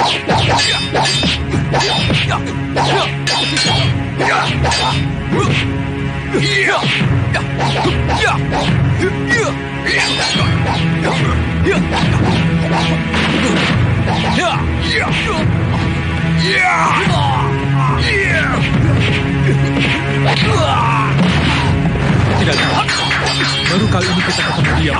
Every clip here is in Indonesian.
Tidak, baru kali ini kita ketemu dia.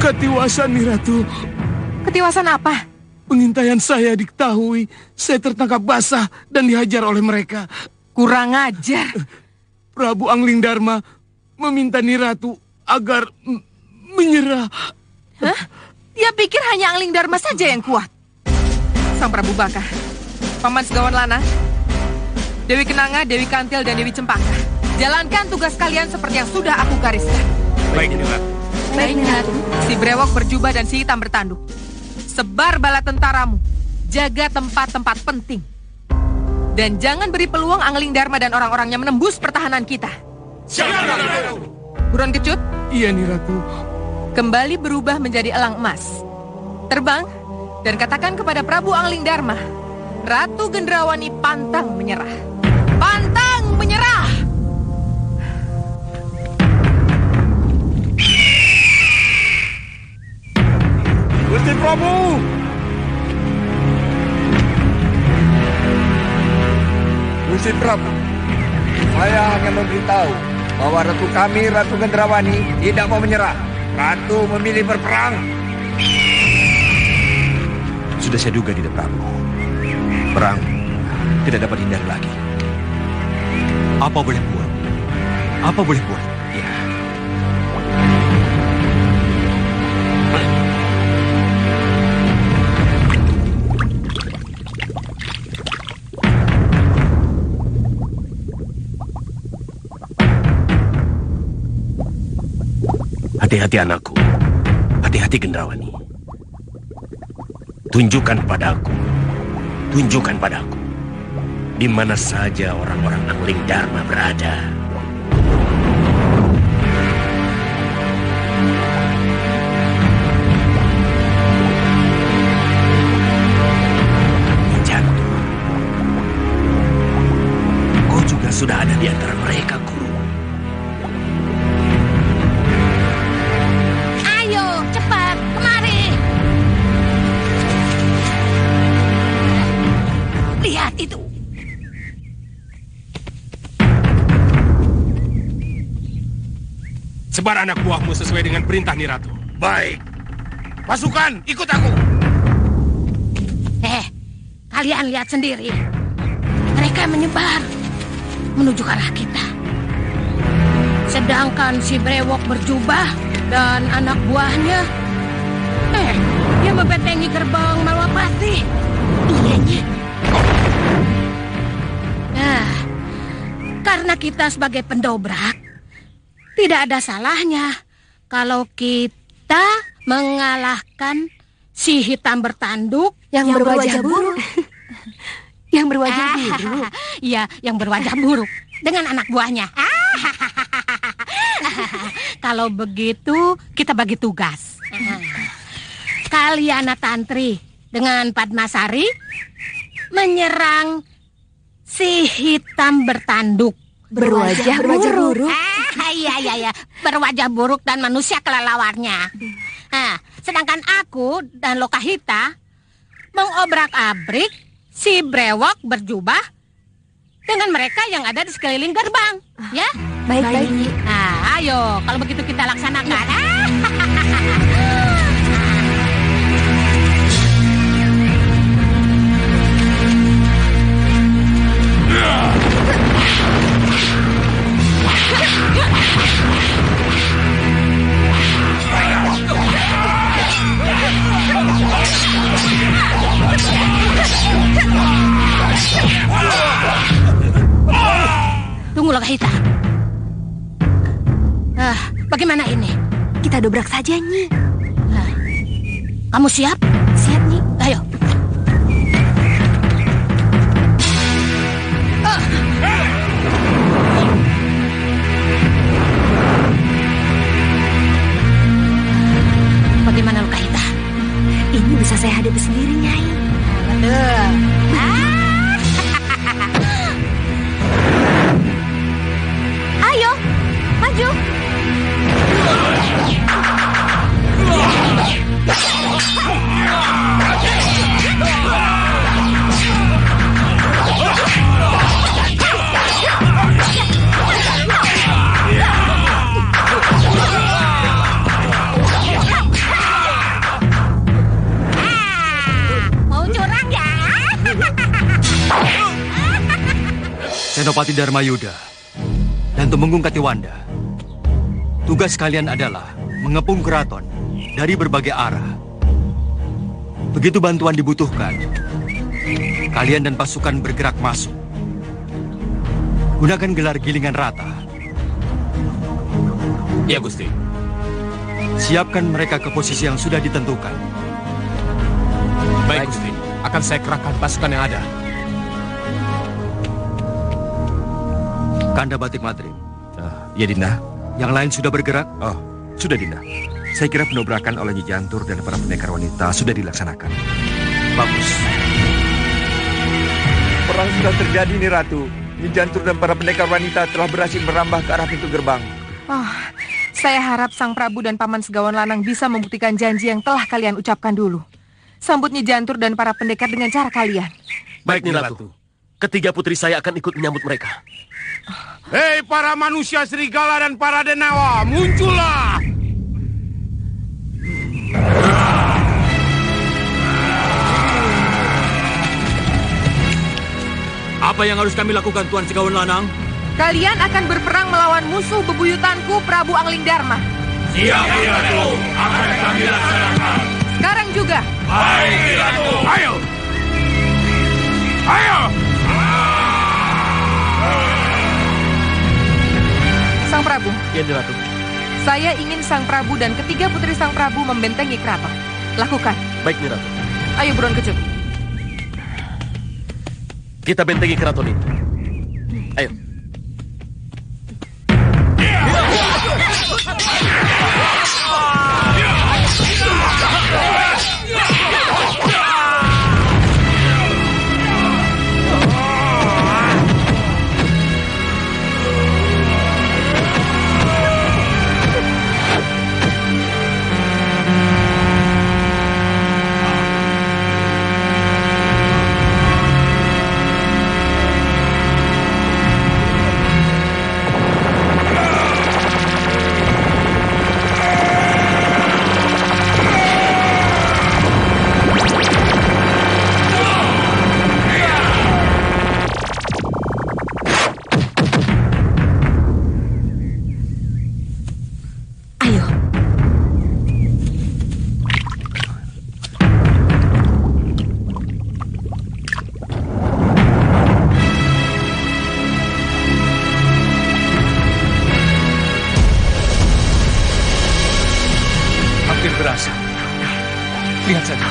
Ketiwasan, Nih Ratu. Ketiwasan apa? Pengintaian saya diketahui. Saya tertangkap basah dan dihajar oleh mereka. Kurang ajar. Prabu Angling Dharma meminta Nih Ratu agar menyerah. Hah? Dia pikir hanya Angling Dharma saja yang kuat. Sang Prabu Baka, Paman Segawan Lana, Dewi Kenanga, Dewi Kantil, dan Dewi Cempaka. Jalankan tugas kalian seperti yang sudah aku gariskan. Baik, Nih Ratu. Baik, Ratu. Si Brewok berjubah dan si Hitam bertanduk. Sebar bala tentaramu. Jaga tempat-tempat penting. Dan jangan beri peluang Angling Dharma dan orang-orangnya menembus pertahanan kita. Siap, Ratu. Buron Kecut. Iya, Nih Ratu. Kembali berubah menjadi elang emas. Terbang dan katakan kepada Prabu Angling Dharma, Ratu Gendrawani pantang menyerah. Pantang menyerah! Gusti Prabu! Gusti Prabu, saya hanya memberitahu bahwa Ratu kami, Ratu Gendrawani, tidak mau menyerah. Ratu memilih berperang. Sudah saya duga, Dinda Prabu. Perang tidak dapat hindari lagi. Apa boleh buat? Apa boleh buat? Ya. Hati-hati anakku. Hati-hati Gendrawani. Tunjukkan padaku. Tunjukkan padaku. Di mana saja orang-orang Angling Dharma berada. Jatuh. Kau juga sudah ada di antara mereka, Guru. Cepat, kemari. Lihat itu. Sebar anak buahmu sesuai dengan perintah Nih Ratu. Baik. Pasukan, ikut aku. Kalian lihat sendiri. Mereka menyebar menuju ke arah kita. Sedangkan si Brewok berjubah dan anak buahnya, dia membentengi gerbang Malwapati. Iyanya. Nah, karena kita sebagai pendobrak, tidak ada salahnya kalau kita mengalahkan si Hitam bertanduk yang berwajah buruk. Yang berwajah buruk. Iya, yang berwajah buruk dengan anak buahnya. Kalau begitu, kita bagi tugas. Kaliana Tantri dengan Padmasari menyerang si Hitam bertanduk. Berwajah buruk. Iya. Berwajah buruk dan manusia kelelawarnya. Sedangkan aku dan Lokahita mengobrak-abrik si Brewok berjubah dengan mereka yang ada di sekeliling gerbang. Ya? Baik. Nah, ayo, kalau begitu kita laksanakan. Lokahita. Bagaimana ini? Kita dobrak saja, Nyi. Kamu siap? Siap, Nyi. Ayo. Bagaimana Lokahita? Ini bisa saya hadapi sendiri, Nyai. Betul. Ayo, maju. Mau curang ya? Senopati Dharmayuda dan Tumenggung Katiwanda. Tugas kalian adalah mengepung keraton dari berbagai arah. Begitu bantuan dibutuhkan, kalian dan pasukan bergerak masuk. Gunakan gelar gilingan rata. Ya, Gusti. Siapkan mereka ke posisi yang sudah ditentukan. Baik, Gusti. Akan saya kerahkan pasukan yang ada. Kanda Batik Madrid. Ya, Dinda. Yang lain sudah bergerak? Oh, sudah, Dinda. Saya kira pendobrakan oleh Nyi Jantur dan para pendekar wanita sudah dilaksanakan. Bagus. Perang sudah terjadi nih Ratu. Nyi Jantur dan para pendekar wanita telah berhasil merambah ke arah pintu gerbang. Saya harap Sang Prabu dan Paman Segawan Lanang bisa membuktikan janji yang telah kalian ucapkan dulu. Sambut Nyi Jantur dan para pendekar dengan cara kalian. Baik, Nyi Ratu. Ketiga putri saya akan ikut menyambut mereka. Hei para manusia serigala dan para denawa, muncullah! Apa yang harus kami lakukan, Tuan Segawan Lanang? Kalian akan berperang melawan musuh bebuyutanku, Prabu Angling Dharma. Siap, Ratu. Akan kami laksanakan. Sekarang juga. Baik, Ratu. Ayo! Ayo! Sang Prabu, Ya, Nyi Ratu. saya ingin Sang Prabu dan ketiga putri Sang Prabu membentengi keraton. Lakukan. Baik, Nyi Ratu. Ayo buruan kecut. Kita bentengi keraton ini. Ayo. Berasa. Lihat saja.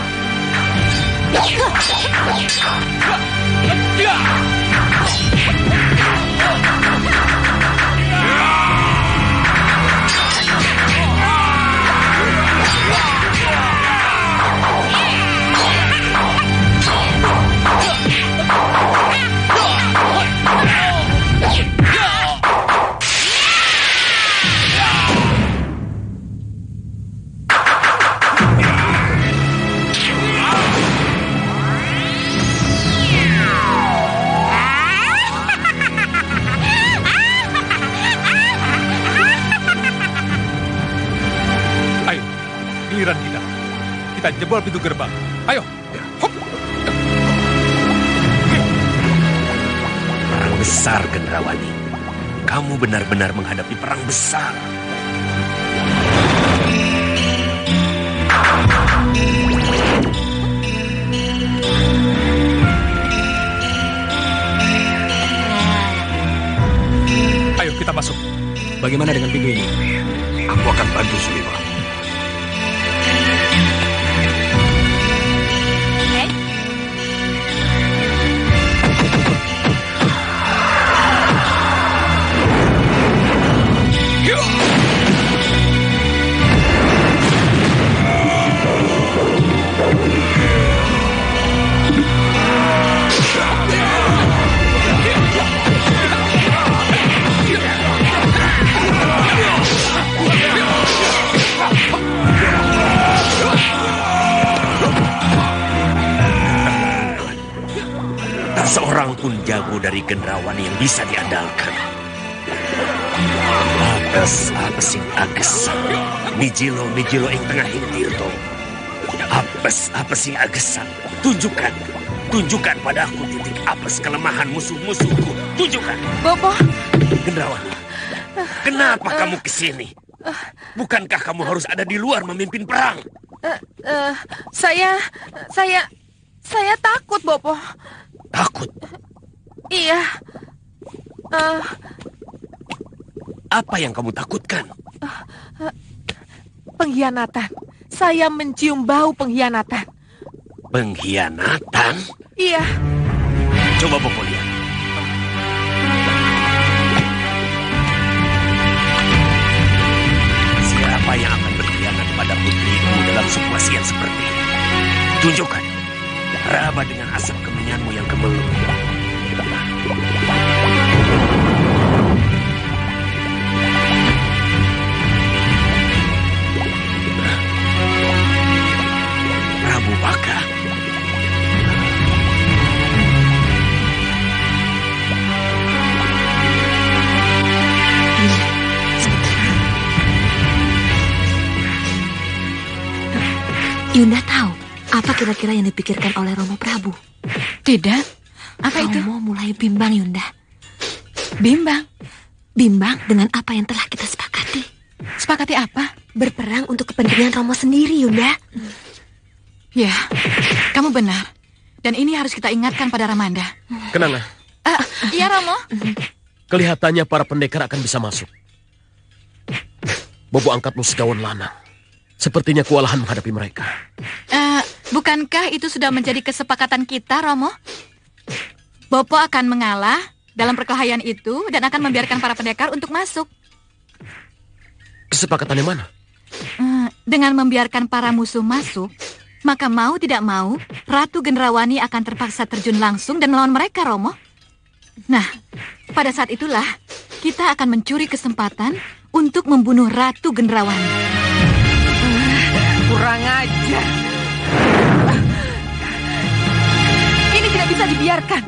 Giliran kita. Kita jebol pintu gerbang. Ayo. Hop. Perang besar, Gendrawani. Kamu benar-benar menghadapi perang besar. Bagaimana dengan pintu ini? Aku akan bantu Suliwa. Tak seorang pun jago dari Gendrawani yang bisa diandalkan. Apes sing agesan. Mijilo yang tengah hintir to. Apes sing agesan. Tunjukkan padaku titik apes kelemahan musuh-musuhku. Tunjukkan. Bopo. Gendrawani, kenapa kamu kesini? Bukankah kamu harus ada di luar memimpin perang? Saya takut, Bopo. Takut? Iya. Apa yang kamu takutkan? Pengkhianatan. Saya mencium bau pengkhianatan. Pengkhianatan? Iya. Coba Bopo lihat. Siapa yang akan berkhianat pada putriku dalam situasi yang seperti ini? Tunjukkan. Raba dengan asap kemenyanmu yang kemelut. Prabu Baka. Yunda tahu apa kira-kira yang dipikirkan oleh Romo Prabu? Tidak. Apa itu? Romo mulai bimbang, Yunda. Bimbang? Bimbang dengan apa yang telah kita sepakati. Sepakati apa? Berperang untuk kepentingan Romo sendiri, Yunda. Ya, kamu benar. Dan ini harus kita ingatkan pada Ramanda. Kenanga. Iya, Romo. Kelihatannya para pendekar akan bisa masuk. Bobo angkatmu segawan lanang. Sepertinya kewalahan menghadapi mereka. Bukankah itu sudah menjadi kesepakatan kita, Romo? Bopo akan mengalah dalam perkelahian itu dan akan membiarkan para pendekar untuk masuk. Kesepakatan yang mana? Dengan membiarkan para musuh masuk, maka mau tidak mau, Ratu Gendrawani akan terpaksa terjun langsung dan melawan mereka, Romo. Nah, pada saat itulah kita akan mencuri kesempatan untuk membunuh Ratu Gendrawani. Kurang ajar. Ini tidak bisa dibiarkan.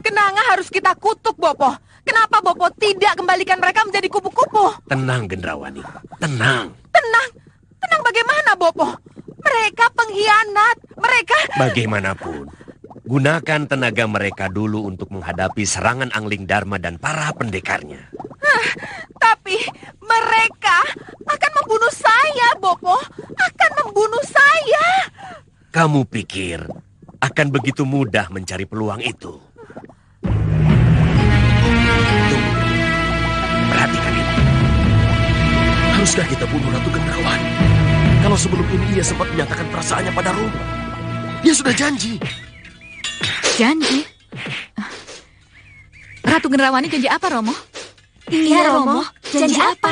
Kenanga harus kita kutuk, Bopo. Kenapa Bopo tidak kembalikan mereka menjadi kupu-kupu? Tenang, Gendrawani. Tenang. Tenang bagaimana, Bopo? Mereka pengkhianat. Mereka... Bagaimanapun, gunakan tenaga mereka dulu untuk menghadapi serangan Angling Dharma dan para pendekarnya. Tapi mereka akan membunuh saya, Bopo. Akan membunuh saya. Kamu pikir akan begitu mudah mencari peluang itu? Tunggu. Perhatikan ini. Haruskah kita bunuh Ratu Gendrawani? Kalau sebelum ini ia sempat menyatakan perasaannya pada Romo. Dia sudah janji. Janji? Ratu Gendrawani janji apa, Romo? Iya, Romo. Janji apa?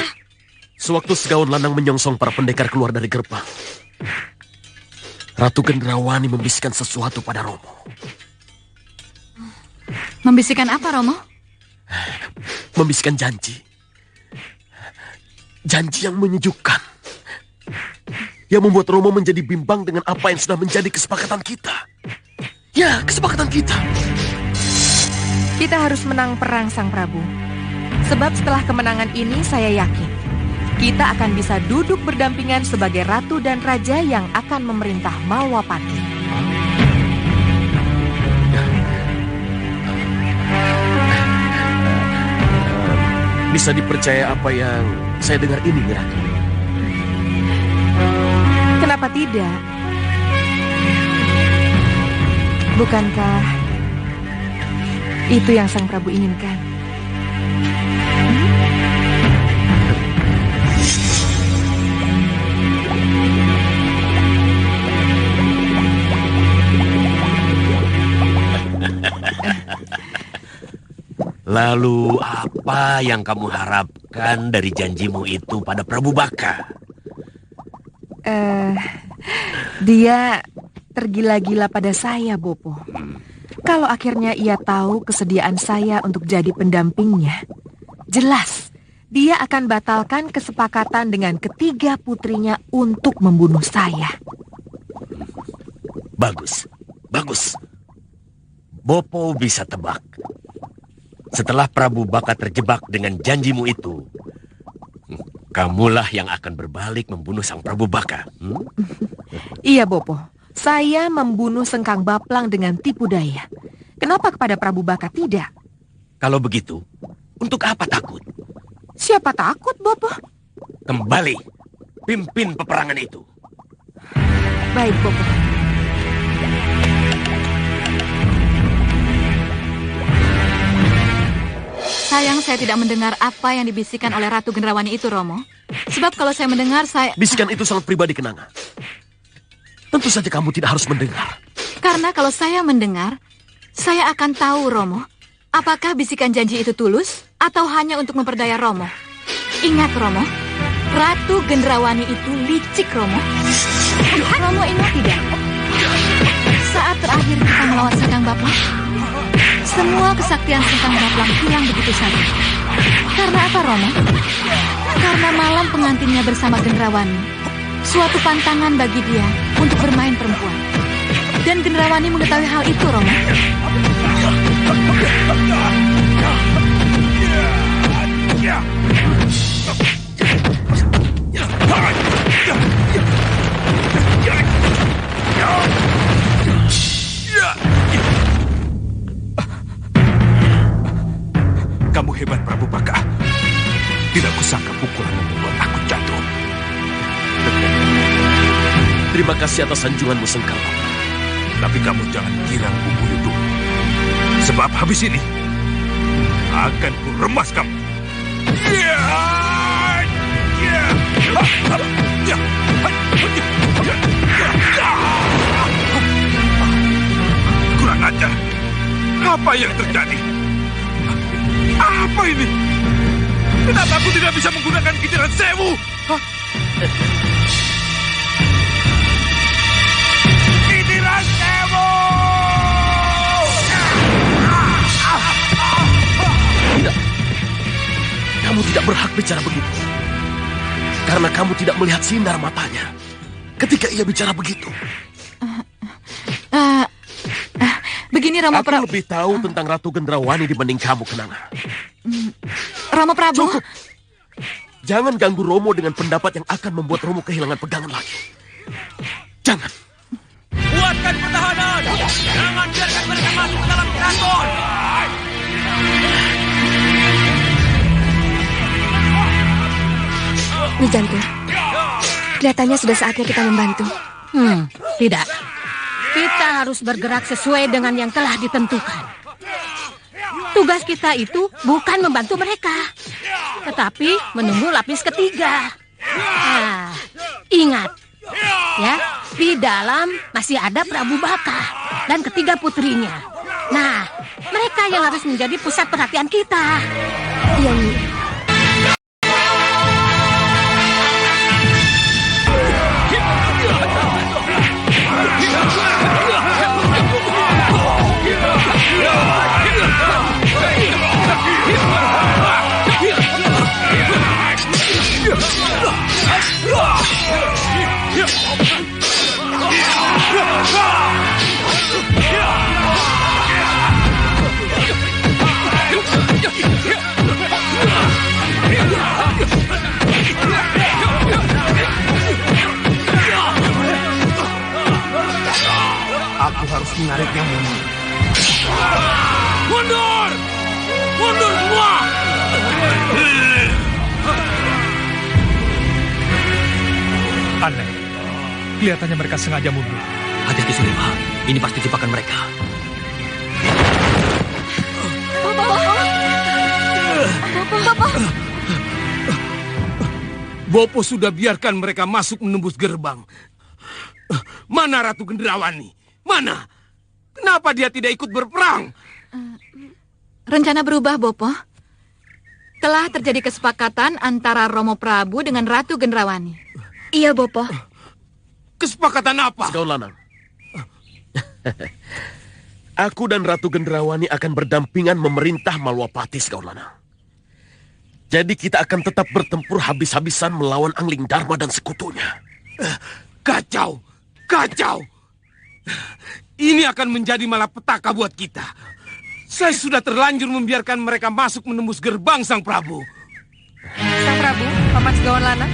Sewaktu segawan lanang menyongsong para pendekar keluar dari gerbang, Ratu Gendrawani membisikkan sesuatu pada Romo. Membisikkan apa, Romo? Membisikkan janji. Janji yang menyejukkan. Yang membuat Romo menjadi bimbang dengan apa yang sudah menjadi kesepakatan kita. Ya, kesepakatan kita. Kita harus menang perang, Sang Prabu. Sebab setelah kemenangan ini saya yakin kita akan bisa duduk berdampingan sebagai ratu dan raja yang akan memerintah Malwapati. Bisa dipercaya apa yang saya dengar ini, Ratu? Kenapa tidak? Bukankah itu yang Sang Prabu inginkan? Lalu apa yang kamu harapkan dari janjimu itu pada Prabu Baka? Dia tergila-gila pada saya, Bopo. Kalau akhirnya ia tahu kesediaan saya untuk jadi pendampingnya, jelas dia akan batalkan kesepakatan dengan ketiga putrinya untuk membunuh saya. Bagus, bagus. Bopo bisa tebak. Setelah Prabu Baka terjebak dengan janjimu itu, kamulah yang akan berbalik membunuh sang Prabu Baka. Iya, Bopo. Saya membunuh Sengkang Baplang dengan tipu daya. Kenapa kepada Prabu Baka tidak? Kalau begitu, untuk apa takut? Siapa takut, Bopo? Kembali, pimpin peperangan itu. Baik, Bopo. Sayang saya tidak mendengar apa yang dibisikkan oleh Ratu Gendrawani itu, Romo. Sebab kalau saya mendengar, Bisikan itu sangat pribadi, Kenanga. Tentu saja kamu tidak harus mendengar. Karena kalau saya mendengar, saya akan tahu, Romo, apakah bisikan janji itu tulus atau hanya untuk memperdaya Romo. Ingat, Romo, Ratu Gendrawani itu licik, Romo. Romo ingat tidak? Saat terakhir kita melawan Sengkang Baplang, semua kesaktian Sengkang Baplang hilang begitu saja. Karena apa, Romo? Karena malam pengantinnya bersama Gendrawani, suatu pantangan bagi dia untuk bermain perempuan. Dan Gendrawani mengetahui hal itu, Romo. Kamu hebat, Prabu Baka. Tidak kusangka pukulan membuat aku jatuh. Terima kasih atas sanjunganmu, Sengkang. Tapi kamu jangan kira aku bunuh dulu. Sebab habis ini akan kuremas kamu. Kurang ajar. Apa yang terjadi? Apa ini? Kenapa aku tidak bisa menggunakan Kijiran Sewu? Kijiran Sewu! Tidak. Kamu tidak berhak bicara begitu. Karena kamu tidak melihat sinar matanya ketika ia bicara begitu. Begini, Romo Prabu. Aku lebih tahu tentang Ratu Gendrawani dibanding kamu, Kenanga. Romo Prabu. Cukup. Jangan ganggu Romo dengan pendapat yang akan membuat Romo kehilangan pegangan lagi. Jangan. Kuatkan pertahanan. Jangan biarkan mereka masuk ke dalam keraton. Nijantur, kelihatannya sudah saatnya kita membantu. Tidak. Kita harus bergerak sesuai dengan yang telah ditentukan. Tugas kita itu bukan membantu mereka, tetapi menunggu lapis ketiga. Nah, ingat, ya, di dalam masih ada Prabu Baka dan ketiga putrinya. Nah, mereka yang harus menjadi pusat perhatian kita. Iya, Nyi. Aku harus menariknya mundur. Mundur! Mundur semua! Aneh. Kelihatannya mereka sengaja mundur. Hati-hati, Sulima. Ini pasti jebakan mereka. Bopo sudah biarkan mereka masuk menembus gerbang. Mana Ratu Gendrawani? Mana? Kenapa dia tidak ikut berperang? Rencana berubah, Bopo. Telah terjadi kesepakatan antara Romo Prabu dengan Ratu Gendrawani. Iya, Bopo. Kesepakatan apa? Segaun Lanang. Aku dan Ratu Gendrawani akan berdampingan memerintah Malwapati, Segaun Lanang. Jadi kita akan tetap bertempur habis-habisan melawan Angling Dharma dan sekutunya. Kacau, kacau. Ini akan menjadi malapetaka buat kita. Saya sudah terlanjur membiarkan mereka masuk menembus gerbang Sang Prabu. Sang Prabu, Paman Segawan Lanang.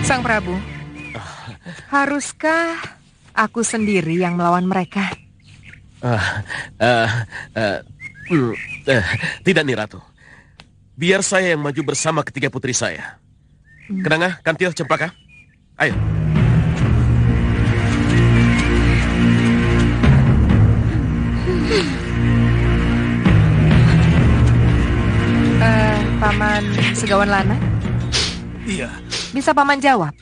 Sang Prabu, haruskah aku sendiri yang melawan mereka? Tidak nih, Ratu. Biar saya yang maju bersama ketiga putri saya. Kenanga, Kantil, Cempaka. Ayo. Paman Segawan Lanang? Iya. Bisa Paman jawab,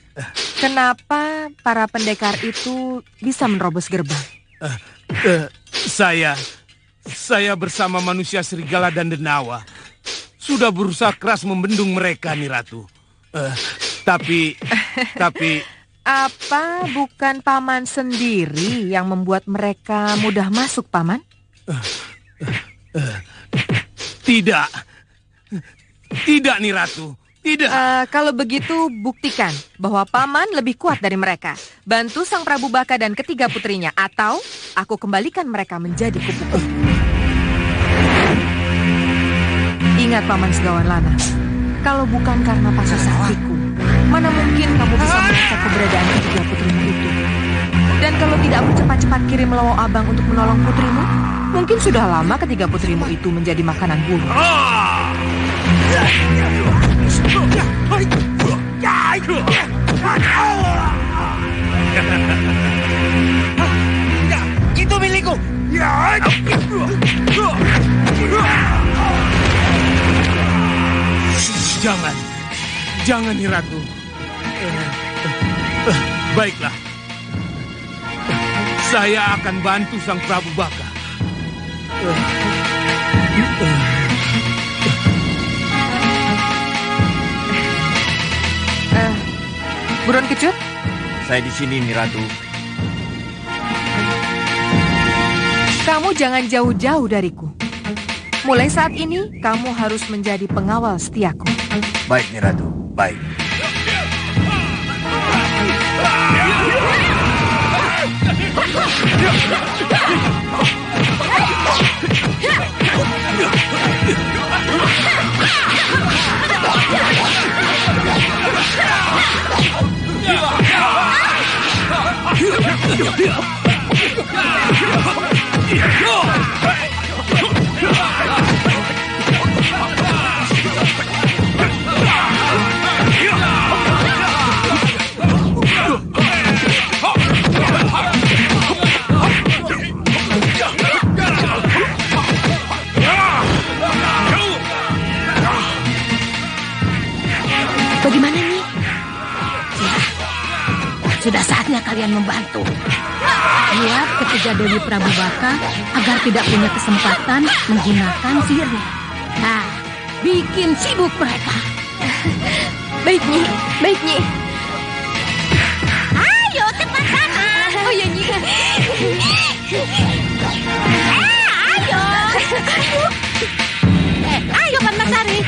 kenapa para pendekar itu bisa menerobos gerbang? Saya bersama manusia serigala dan denawa sudah berusaha keras membendung mereka, nih Ratu. Tapi apa bukan Paman sendiri yang membuat mereka mudah masuk, Paman? Tidak nih Ratu, tidak. Kalau begitu buktikan bahwa Paman lebih kuat dari mereka. Bantu Sang Prabu Baka dan ketiga putrinya, atau aku kembalikan mereka menjadi kupu-kupu. Ingat Paman Segawan Lanang, kalau bukan karena pasal saktiku, mana mungkin kamu bisa melacak keberadaan ketiga putrimu itu. Dan kalau tidak aku cepat-cepat kirim Lawo Abang untuk menolong putrimu, mungkin sudah lama ketiga putrimu itu menjadi makanan burung. Itu milikku. Jangan nih Ratu. Baiklah. Saya akan bantu Sang Prabu Baka. Buruan Kecut? Saya di sini, nih Ratu. Kamu jangan jauh-jauh dariku. Mulai saat ini, kamu harus menjadi pengawal setiaku. Baik, nih Ratu. Baik. Bagaimana nih? Sudah saatnya kalian membantu. Lihat ketiga Dewi Prabu Baka agar tidak punya kesempatan menggunakan sihirnya. Nah, bikin sibuk mereka. Baik, Nyi. Baik, Nyi. Ayo cepat sana. Oh ya, Nyi. Ayo. Ayo Permaisari.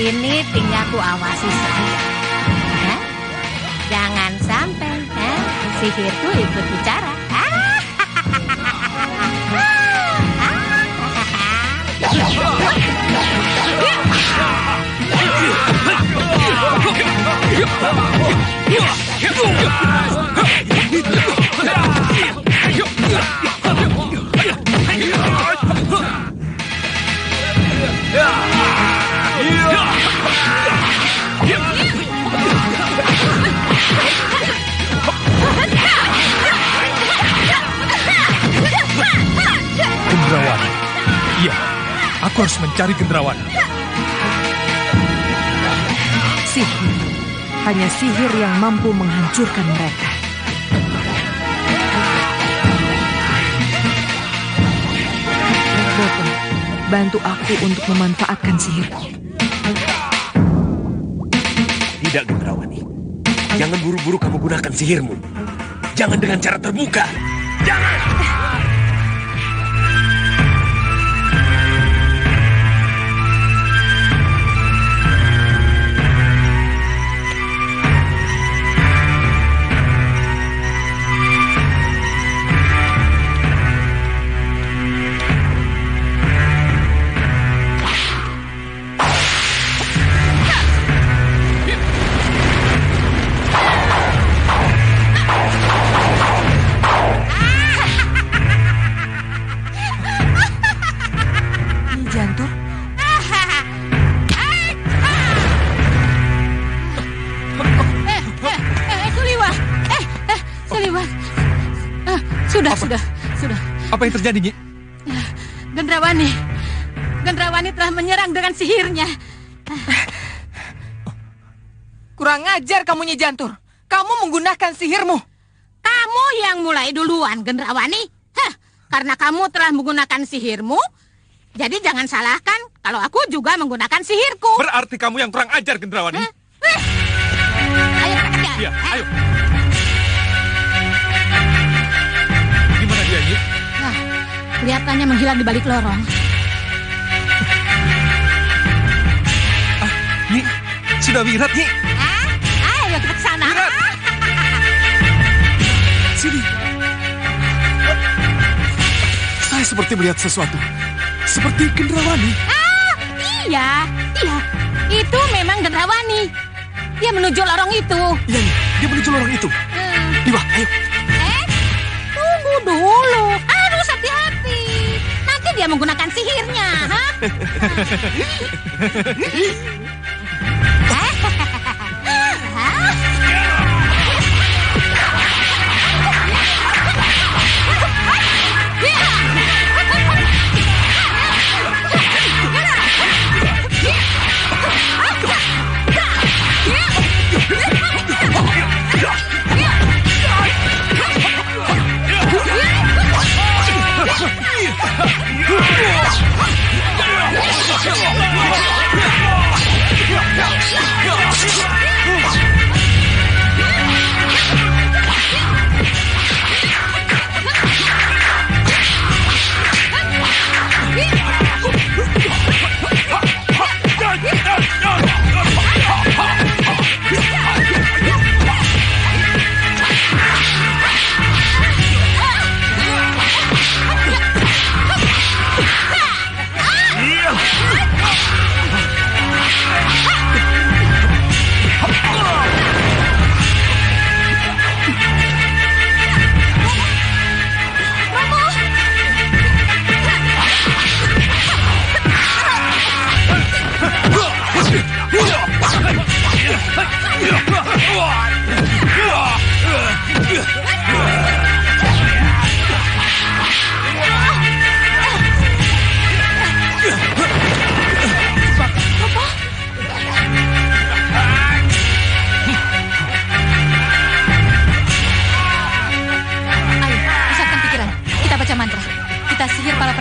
Ini tinggal ku awasi saja. Jangan sampai sihirku ikut bicara. Aku harus mencari Gendrawan. Sihir. Hanya sihir yang mampu menghancurkan mereka. Bopo, bantu aku untuk memanfaatkan sihirku. Tidak, Gendrawani. Jangan buru-buru kamu gunakan sihirmu. Jangan dengan cara terbuka. Jangan! Sudah. Apa yang terjadi, Nyi? Gendrawani telah menyerang dengan sihirnya. Kurang ajar kamu, Nyi Jantur. Kamu menggunakan sihirmu. Kamu yang mulai duluan, Gendrawani. Karena kamu telah menggunakan sihirmu, jadi jangan salahkan kalau aku juga menggunakan sihirku. Berarti kamu yang kurang ajar, Gendrawani. Ayo kita kejar. Iya, ayo. Gimana dia, Nyi? Nah, kelihatannya menghilang di balik lorong. Nyi, sudah Wirat, Nyi. Ayo kita ke sana. Sini. Saya seperti melihat sesuatu. Seperti Gendrawani. Iya. Itu memang Gendrawani. Dia menuju lorong itu. Iya, Nyi. Dia menuju lorong itu. Liwa, ayo. Tunggu dulu. Harus hati-hati. Nanti dia menggunakan sihirnya.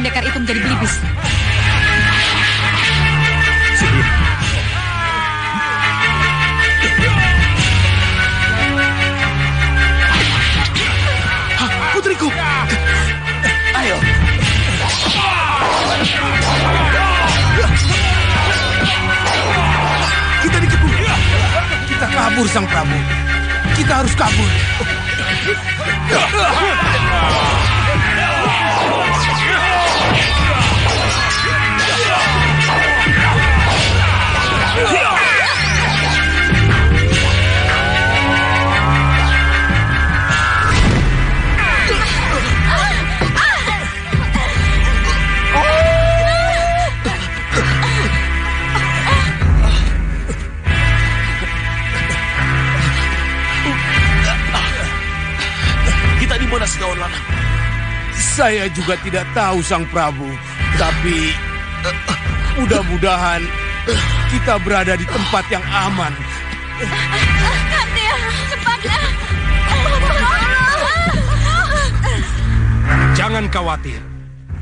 pendekar itu menjadi belibis. Putriku, ayo. Kita dikepung. Kita kabur, Sang Prabu. Kita harus kabur. Kita di mana, Segawan Lanang? Saya juga tidak tahu, Sang Prabu. Tapi Mudah-mudahan kita berada di tempat yang aman. Kantil, cepatlah. Jangan khawatir.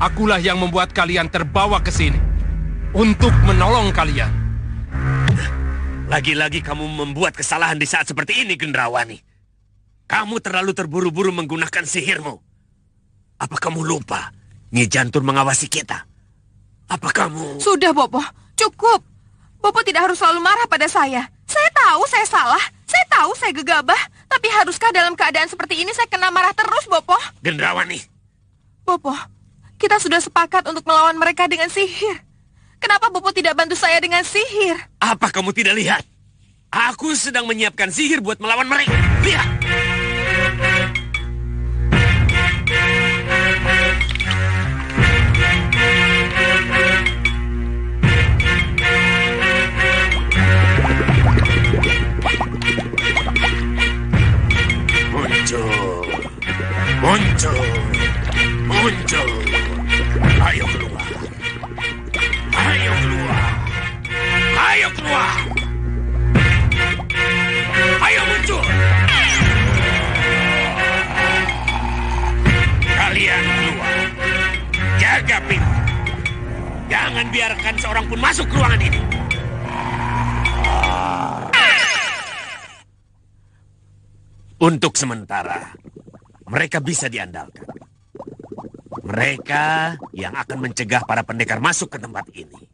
Akulah yang membuat kalian terbawa ke sini untuk menolong kalian. Lagi-lagi kamu membuat kesalahan di saat seperti ini, Gendrawani. Kamu terlalu terburu-buru menggunakan sihirmu. Apa kamu lupa Nyi Jantur mengawasi kita? Apa kamu... Sudah, Bopo. Cukup. Bopo tidak harus selalu marah pada saya. Saya tahu saya salah. Saya tahu saya gegabah. Tapi haruskah dalam keadaan seperti ini saya kena marah terus, Bopo? Gendrawani. Bopo, kita sudah sepakat untuk melawan mereka dengan sihir. Kenapa Bopo tidak bantu saya dengan sihir? Apa kamu tidak lihat? Aku sedang menyiapkan sihir buat melawan mereka. Lihat. Muncul. Ayo keluar. Ayo muncul. Kalian keluar. Jaga pintu. Jangan biarkan seorang pun masuk ke ruangan ini. Untuk sementara, mereka bisa diandalkan. Mereka yang akan mencegah para pendekar masuk ke tempat ini.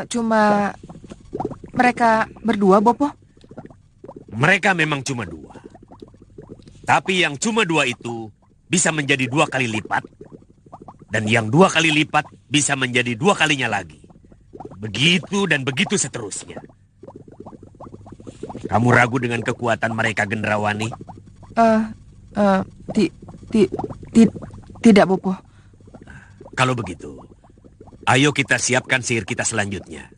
Cuma mereka berdua, Bopo? Mereka memang cuma dua. Tapi yang cuma dua itu bisa menjadi 2 kali lipat. Dan yang 2 kali lipat bisa menjadi 2 kalinya lagi. Begitu dan begitu seterusnya. Kamu ragu dengan kekuatan mereka, Gendrawani? Tidak, Bopo. Kalau begitu, ayo kita siapkan sihir kita selanjutnya.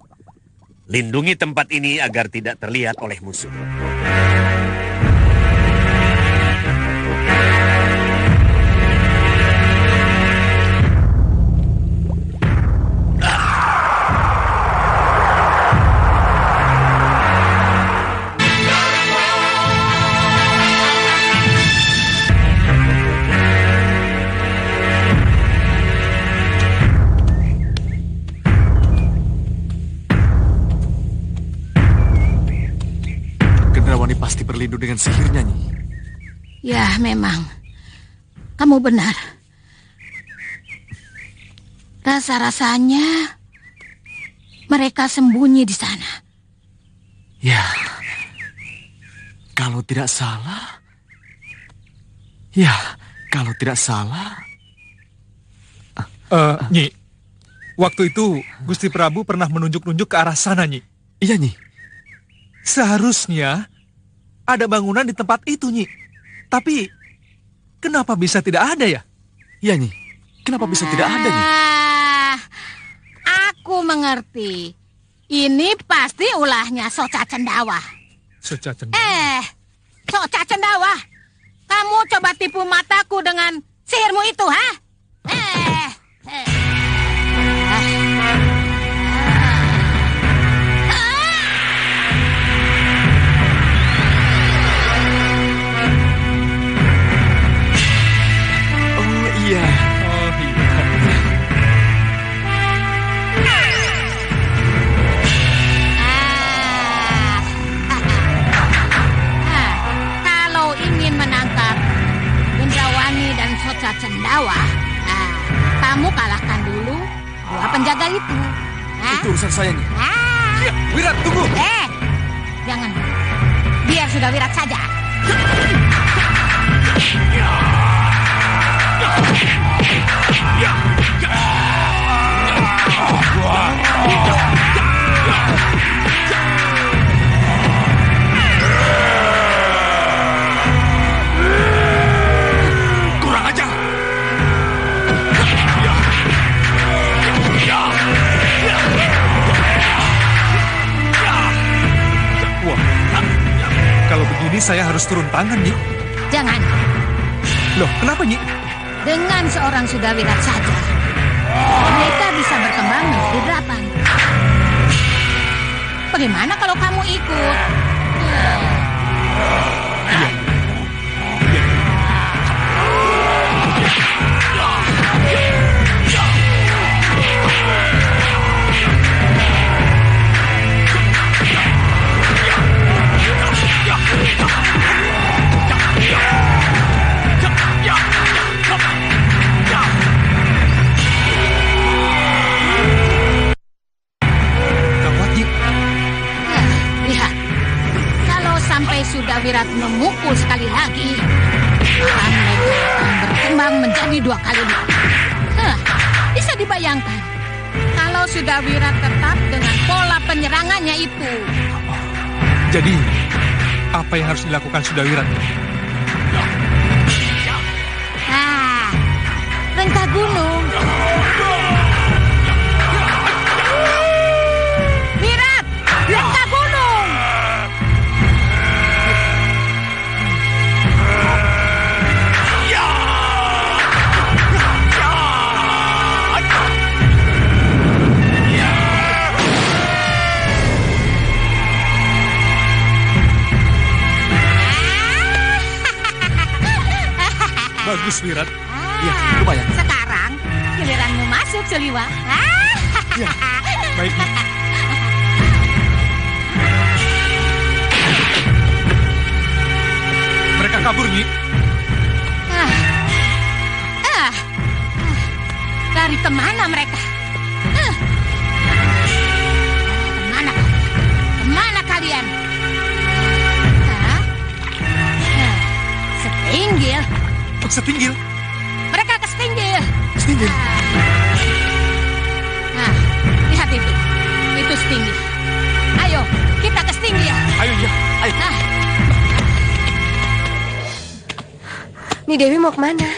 Lindungi tempat ini agar tidak terlihat oleh musuh. Pasti berlindung dengan sihirnya, Nyi. Ya, memang. Kamu benar. Rasa-rasanya mereka sembunyi di sana. Ya, kalau tidak salah... Ya, kalau tidak salah... Nyi, waktu itu Gusti Prabu pernah menunjuk-nunjuk ke arah sana, Nyi. Iya, Nyi. Seharusnya ada bangunan di tempat itu, Nyi. Tapi, kenapa bisa tidak ada ya? Iya, Nyi. Kenapa bisa tidak ada, Nyi? Aku mengerti. Ini pasti ulahnya Soca Cendawa. Soca Cendawa? Soca Cendawa. Kamu coba tipu mataku dengan sihirmu itu, ha? Iya. Oh, iya. Kalau ingin menangkap Gendrawani dan Soca Cendawa, kamu kalahkan dulu 2 penjaga itu. Itu urusan saya, Nyi. Ya, Wirat, tunggu. Jangan. Biar sudah Wirat saja. Kurang ajar. Wah, kalau begini saya harus turun tangan, Nyi. Jangan. Loh, kenapa, Nyi? Dengan seorang Sudawirat saja, mereka bisa berkembang menjadi 8. Bagaimana kalau kamu ikut? Lihat, kalau sampai Sudawirat memukul sekali lagi, mereka akan berkembang menjadi 2 kali lipat. Bisa dibayangkan kalau Sudawirat tetap dengan pola penyerangannya itu. Jadi, apa yang harus dilakukan Sudawirat? Rengka gunung. Wirat, rengka gunung. Bagus, Wirat. Ya, lumayan. Sekarang giliranmu masuk, Suliwa. Ya, baik. Mereka kabur, Nyi. Lari kemana mereka? Kemana? Kemana kalian? Setinggil. Setinggil? Mereka ke Setinggil. Setinggil? Lihat itu. Itu Setinggil. Ayo, kita ke Setinggil. Ayo, ya. Ayo. Ni Dewi mau kemana?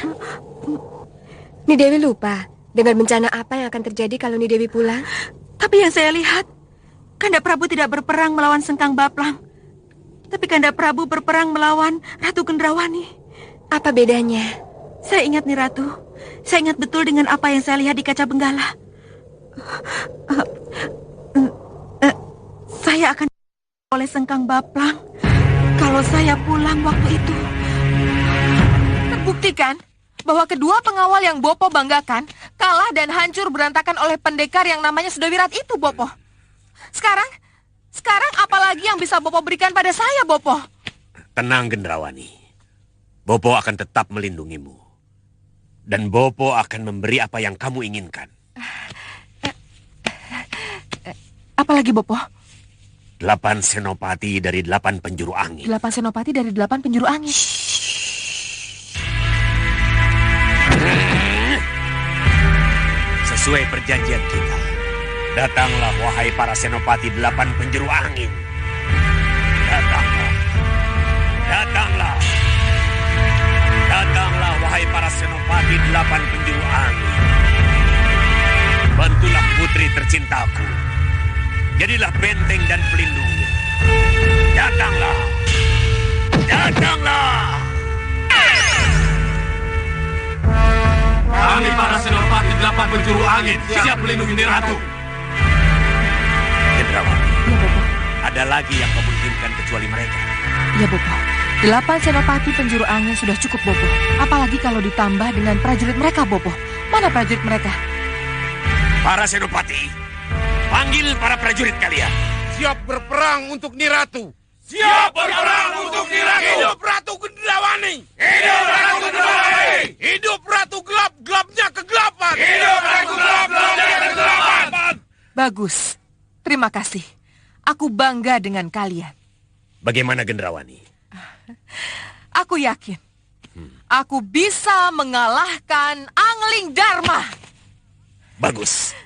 Ni Dewi lupa dengan bencana apa yang akan terjadi kalau Ni Dewi pulang. Tapi yang saya lihat, Kanda Prabu tidak berperang melawan Sengkang Baplang. Tapi Kanda Prabu berperang melawan Ratu Gendrawani. Apa bedanya? Saya ingat nih Ratu. Saya ingat betul dengan apa yang saya lihat di kaca benggala. Saya akan oleh Sengkang Baplang kalau saya pulang waktu itu. Terbuktikan bahwa kedua pengawal yang Bopo banggakan kalah dan hancur berantakan oleh pendekar yang namanya Sudawirat itu, Bopo. Sekarang apalagi yang bisa Bopo berikan pada saya, Bopo? Tenang, Gendrawani. Bopo akan tetap melindungimu. Dan Bopo akan memberi apa yang kamu inginkan. Apalagi, Bopo? 8 senopati dari 8 penjuru angin. 8 senopati dari 8 penjuru angin. Sesuai perjanjian kita, datanglah wahai para senopati 8 penjuru angin. Datanglah. Datanglah. Datanglah wahai para senopati 8 penjuru angin. Bantulah putri tercintaku. Jadilah benteng dan pelindungnya. Datanglah. Datanglah. Kami para senopati 8 penjuru angin siap melindungi Ni Ratu. Gendrawani. Ya, Bopo. Ada lagi yang kamu inginkan kecuali mereka? Ya, Bopo. 8 senopati penjuru angin sudah cukup, Bopo. Apalagi kalau ditambah dengan prajurit mereka, Bopo. Mana prajurit mereka? Para senopati, panggil para prajurit kalian. Siap berperang untuk Ni Ratu. Siap berperang untuk Ni Ratu. Hidup Ratu Gendrawani. Hidup Ratu Gendrawani. Hidup Ratu Gelap, gelapnya kegelapan. Hidup Ratu Gelap, gelapnya kegelapan. Bagus. Terima kasih. Aku bangga dengan kalian. Bagaimana, Gendrawani? Aku yakin. Aku bisa mengalahkan Angling Dharma. Bagus.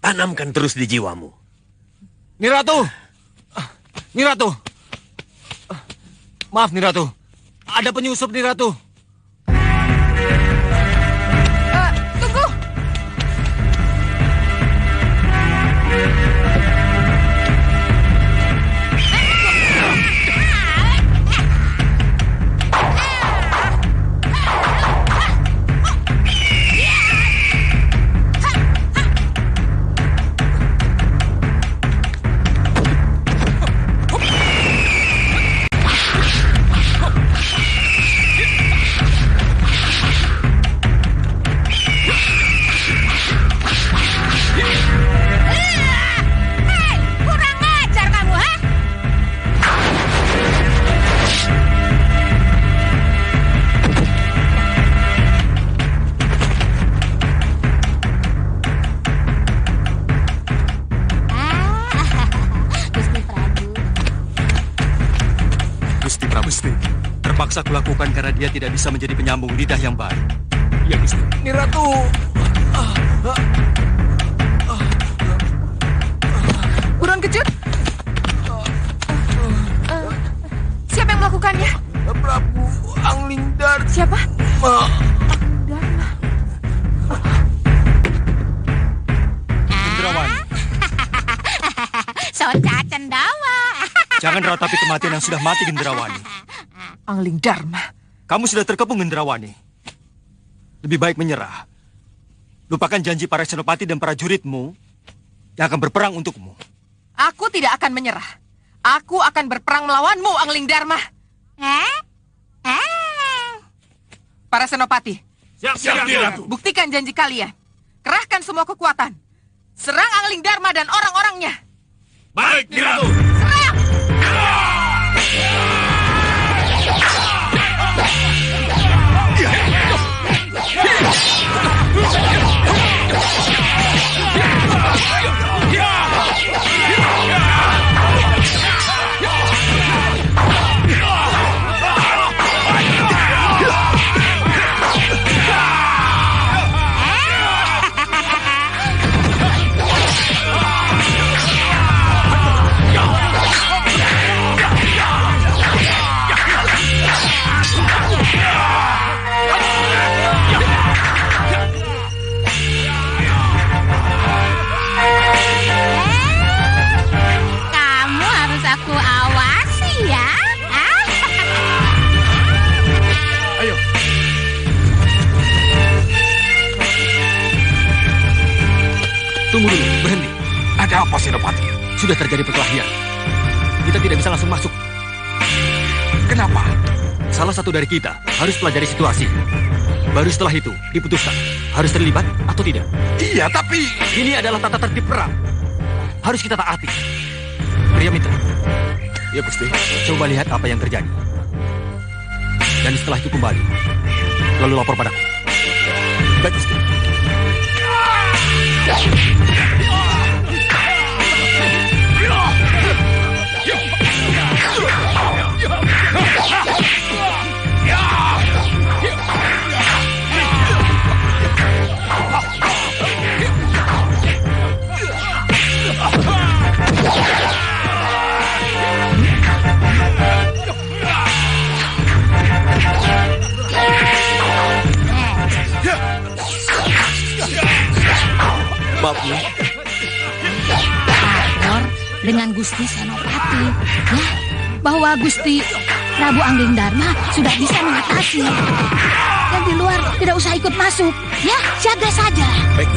Tanamkan terus di jiwamu. Ni Ratu. Ni Ratu. Maaf, Ni Ratu. Ada penyusup, Ni Ratu. Tunggu. terpaksa kulakukan karena dia tidak bisa menjadi penyambung lidah yang baik. Ya, Gusti. Ni Ratu. Buruan kecut. Siapa yang melakukannya? Prabu Anglingdar. Siapa? Gendrawani, Soca Cendawa. jangan ratapi kematian yang sudah mati, Gendrawani. Anglingdarma. Kamu sudah terkepung, Gendrawani. Lebih baik menyerah. Lupakan janji para senopati dan para juritmu yang akan berperang untukmu. Aku tidak akan menyerah. Aku akan berperang melawanmu, Anglingdarma. Para senopati, Siap, Ratu. buktikan janji kalian. Kerahkan semua kekuatan. Serang Anglingdarma dan orang-orangnya. Baik, Ratu. Kamu harus aku awasi ya. Ayo. Tunggu dulu, berhenti. Ada apa, Senopati? Sudah terjadi perkelahian. Kita tidak bisa langsung masuk. Kenapa? Salah satu dari kita harus pelajari situasi. Baru setelah itu diputuskan harus terlibat atau tidak. Iya, tapi... Ini adalah tata tertib perang. Harus kita taati. Pria Mitra, Ya, Gusti. coba lihat apa yang terjadi. Dan setelah itu kembali, lalu lapor padaku. Baik, Gusti. Maaf, ya. Lapor dengan Gusti Senopati ya, bahwa Gusti Prabu Anglingdarma sudah bisa mengatasi. Dan di luar tidak usah ikut masuk. Ya, siaga saja. Baik.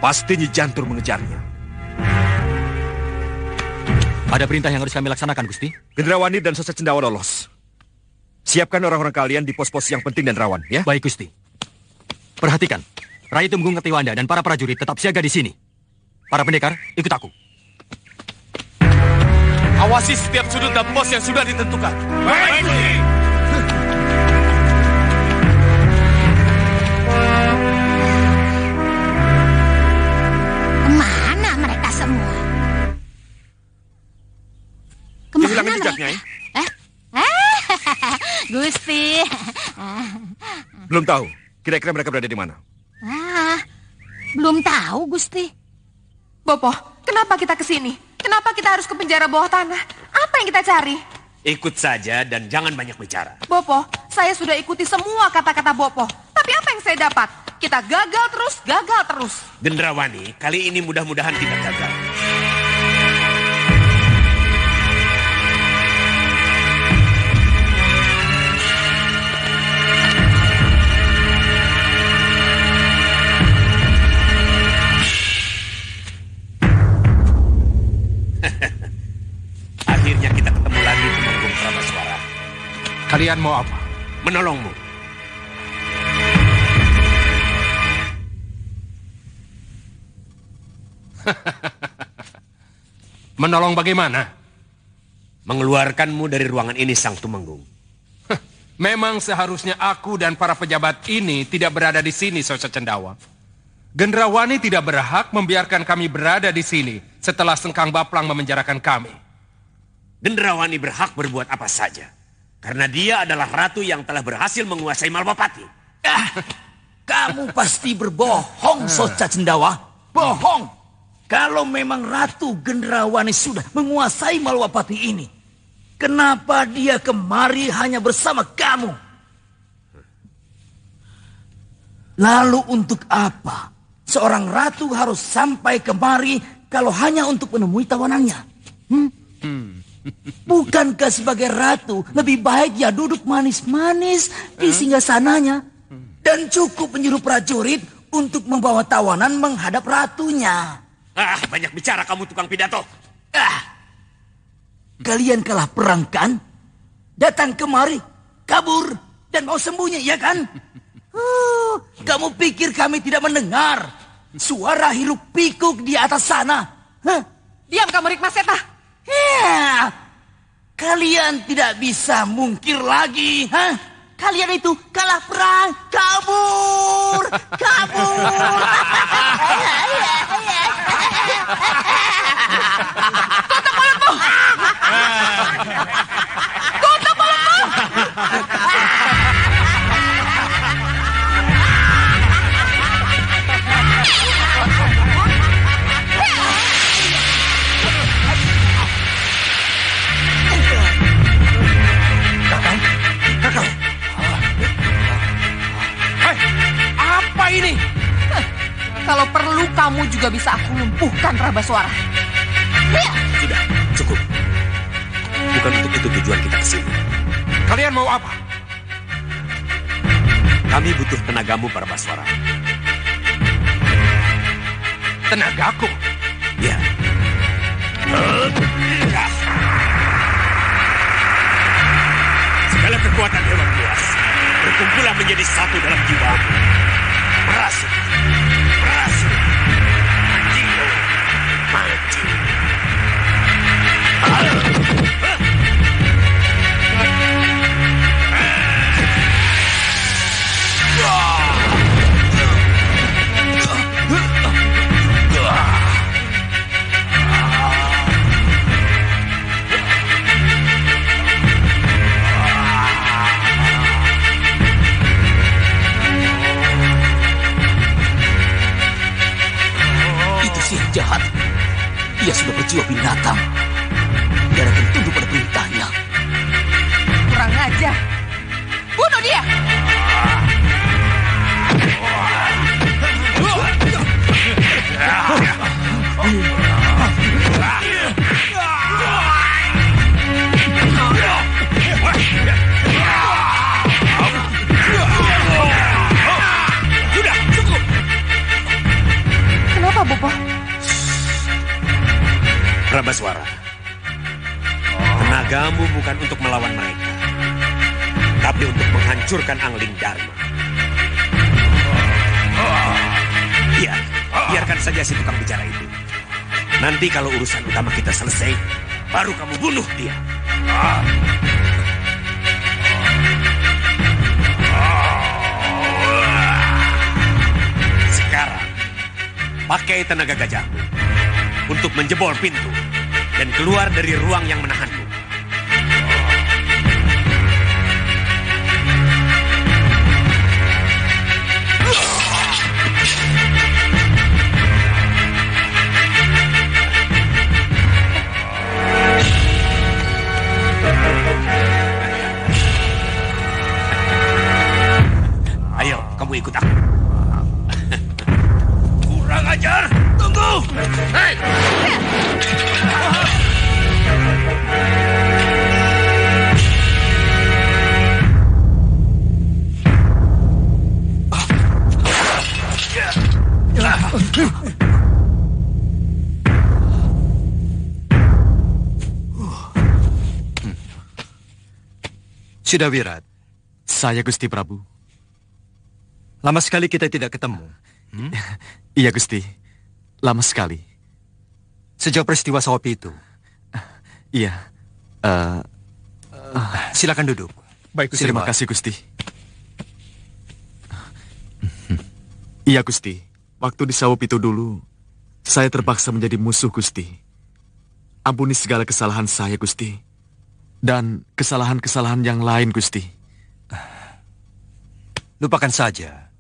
Pasti Nyi Jantur mengejarnya. Ada perintah yang harus kami laksanakan, Gusti. Gendrawani dan Soca Cendawa lolos. Siapkan orang-orang kalian di pos-pos yang penting dan rawan, ya? Baik, Gusti. Perhatikan, Rai Tumenggung Ketiwanda dan para prajurit tetap siaga di sini. Para pendekar, ikut aku. Awasi setiap sudut dan pos yang sudah ditentukan. Baik, Gusti. Kemana mereka semua? Kemana Kehilangan mereka? jejaknya, ya? Gusti. Belum tahu. Kira-kira mereka berada di mana? Belum tahu, Gusti. Bopo, Kenapa kita ke sini? Kenapa kita harus ke penjara bawah tanah? Apa yang kita cari? Ikut saja dan jangan banyak bicara. Bopo, saya sudah ikuti semua kata-kata Bopo. Tapi apa yang saya dapat? Kita gagal terus. Gendrawani, kali ini mudah-mudahan tidak gagal. Akhirnya kita ketemu lagi Tumenggung Prabaswara. Kalian mau apa? Menolongmu. Menolong bagaimana? Mengeluarkanmu dari ruangan ini, Sang Tumenggung. Memang seharusnya aku dan para pejabat ini tidak berada di sini, Sosok Cendawa. Gendrawani tidak berhak membiarkan kami berada di sini setelah Sengkang Baplang memenjarakan kami. Gendrawani berhak berbuat apa saja. Karena dia adalah ratu yang telah berhasil menguasai Malwapati. Kamu pasti berbohong, Soca Cendawa. Bohong. Kalau memang Ratu Gendrawani sudah menguasai Malwapati ini, kenapa dia kemari hanya bersama kamu? Lalu untuk apa seorang ratu harus sampai kemari kalau hanya untuk menemui tawanannya? Bukankah sebagai ratu lebih baik ya duduk manis-manis di singgasananya dan cukup menyuruh prajurit untuk membawa tawanan menghadap ratunya? Banyak bicara kamu, tukang pidato. Kalian kalah perang kan? Datang kemari, kabur, dan mau sembunyi, ya kan? Kamu pikir kami tidak mendengar suara hiruk pikuk di atas sana? Diam kamu, Rikmaseta. Kalian tidak bisa mungkir lagi, Kalian itu kalah perang, kabur. Tutup mulutmu! Tutup mulutmu! Apa ini? Kalau perlu kamu juga bisa aku lumpuhkan Prabaswara. Sudah, cukup. Bukan untuk itu tujuan kita kesini. Kalian mau apa? Kami butuh tenagamu, Prabaswara. Tenagaku? Ya. Segala kekuatan hewan buas berkumpulan menjadi satu dalam jiwamu. Merasuk. Mati. Jahat. Dia sudah berjiwa binatang. Dia akan tunduk pada perintahnya. Kurang ajar. Bunuh dia. Sudah, cukup. Kenapa, Bopo? Prabaswara, tenagamu bukan untuk melawan mereka, tapi untuk menghancurkan Angling Dharma. Iya, biarkan saja si tukang bicara itu. Nanti kalau urusan utama kita selesai, baru kamu bunuh dia. Sekarang, pakai tenaga gajahmu untuk menjebol pintu dan keluar dari ruang yang menahanmu. Sudawirat. Saya Gusti Prabu. Lama sekali kita tidak ketemu. Iya Gusti, lama sekali. Sejak peristiwa Sawapi itu. Iya. Silakan duduk. Baik, Gusti. Terima kasih Gusti. Iya Gusti, waktu di Sawapi itu dulu, saya terpaksa menjadi musuh Gusti. Ampuni segala kesalahan saya Gusti. Dan kesalahan-kesalahan yang lain Gusti. Lupakan saja.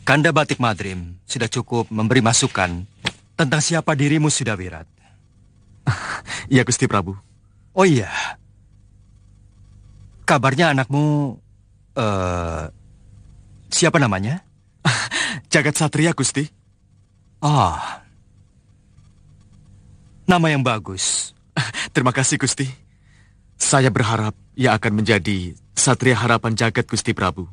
Kanda Batik Madrim sudah cukup memberi masukan tentang siapa dirimu Sudawirat. Iya Gusti Prabu. Oh iya. Kabarnya anakmu siapa namanya? Jagat Satria Gusti. Ah. Nama yang bagus. Terima kasih Gusti. Saya berharap ia akan menjadi Satria harapan jagat Gusti Prabu.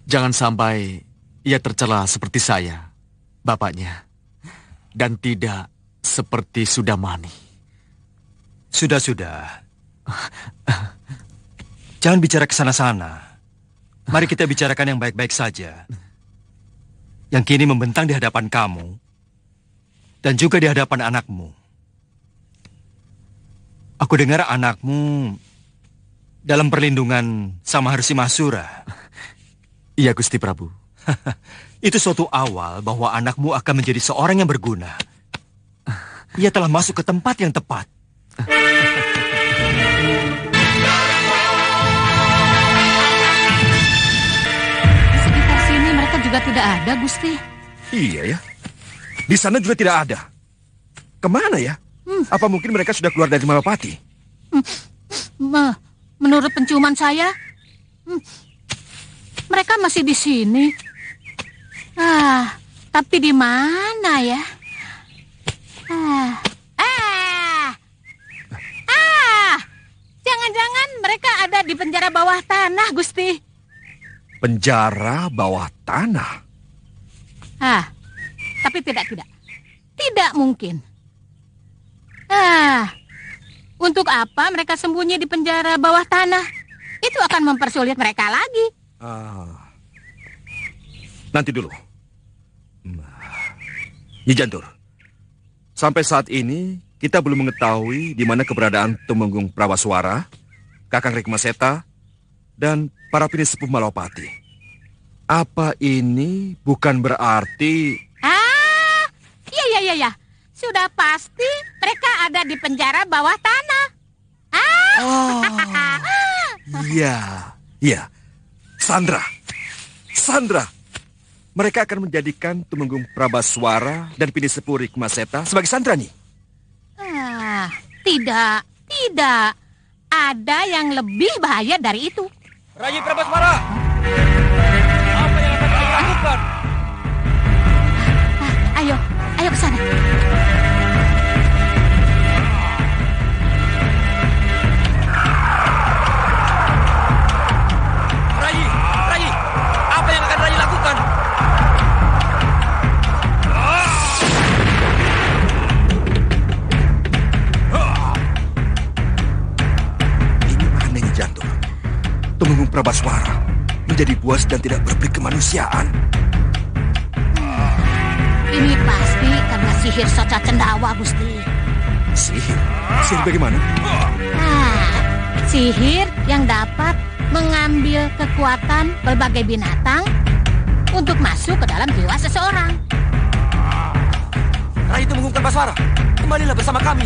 Jangan sampai ia tercela seperti saya, bapaknya. Dan tidak seperti Sudamani. Sudah. Jangan bicara ke sana-sana. Mari kita bicarakan yang baik-baik saja. Yang kini membentang di hadapan kamu. Dan juga di hadapan anakmu. Aku dengar anakmu dalam perlindungan sama Harsi Mahsura. Iya Gusti Prabu. Itu suatu awal bahwa anakmu akan menjadi seorang yang berguna. Ia telah masuk ke tempat yang tepat. Di sekitar sini mereka juga tidak ada, Gusti. Iya ya. Di sana juga tidak ada. Kemana ya? Apa mungkin mereka sudah keluar dari Malapati? Menurut penciuman saya, mereka masih di sini. Tapi di mana ya? Jangan-jangan mereka ada di penjara bawah tanah, Gusti. Penjara bawah tanah? Tapi tidak. Tidak mungkin. Untuk apa mereka sembunyi di penjara bawah tanah? Itu akan mempersulit mereka lagi. Nanti dulu. Nyi Jantur, sampai saat ini kita belum mengetahui di mana keberadaan Tumenggung Prawaswara, Kakang Rikmaseta, dan para pinisepuh Malapati. Apa ini bukan berarti... Iya. Sudah pasti mereka ada di penjara bawah tanah. Iya. Sandra. Mereka akan menjadikan Tumenggung Prabaswara dan Pinisepuh Rikmaseta sebagai sandra, Nyi. Tidak. Ada yang lebih bahaya dari itu. Rayi Prabaswara, apa yang akan kita lakukan? Ayo ke sana. Rayi, apa yang akan Rayi lakukan? Ini aneh, Nyi Jantur. Tumenggung Prabaswara menjadi buas dan tidak berperi kemanusiaan. Ini pasti karena sihir Soca Cendawa, Gusti. Sihir? Sihir bagaimana? Sihir yang dapat mengambil kekuatan berbagai binatang untuk masuk ke dalam jiwa seseorang. Rai Tumenggung Prabaswara, kembalilah bersama kami.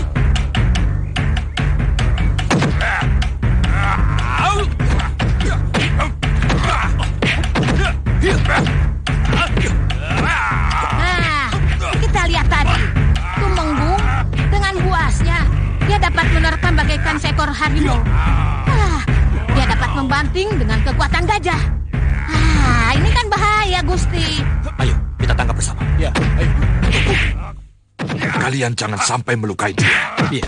Kita lihat tadi, Tumenggung dengan buasnya, dia dapat menerkam bagaikan seekor harimau. Dia dapat membanting dengan kekuatan gajah. Ini kan bahaya, Gusti. Ayo, kita tangkap bersama. Kalian jangan sampai melukai dia. Iya.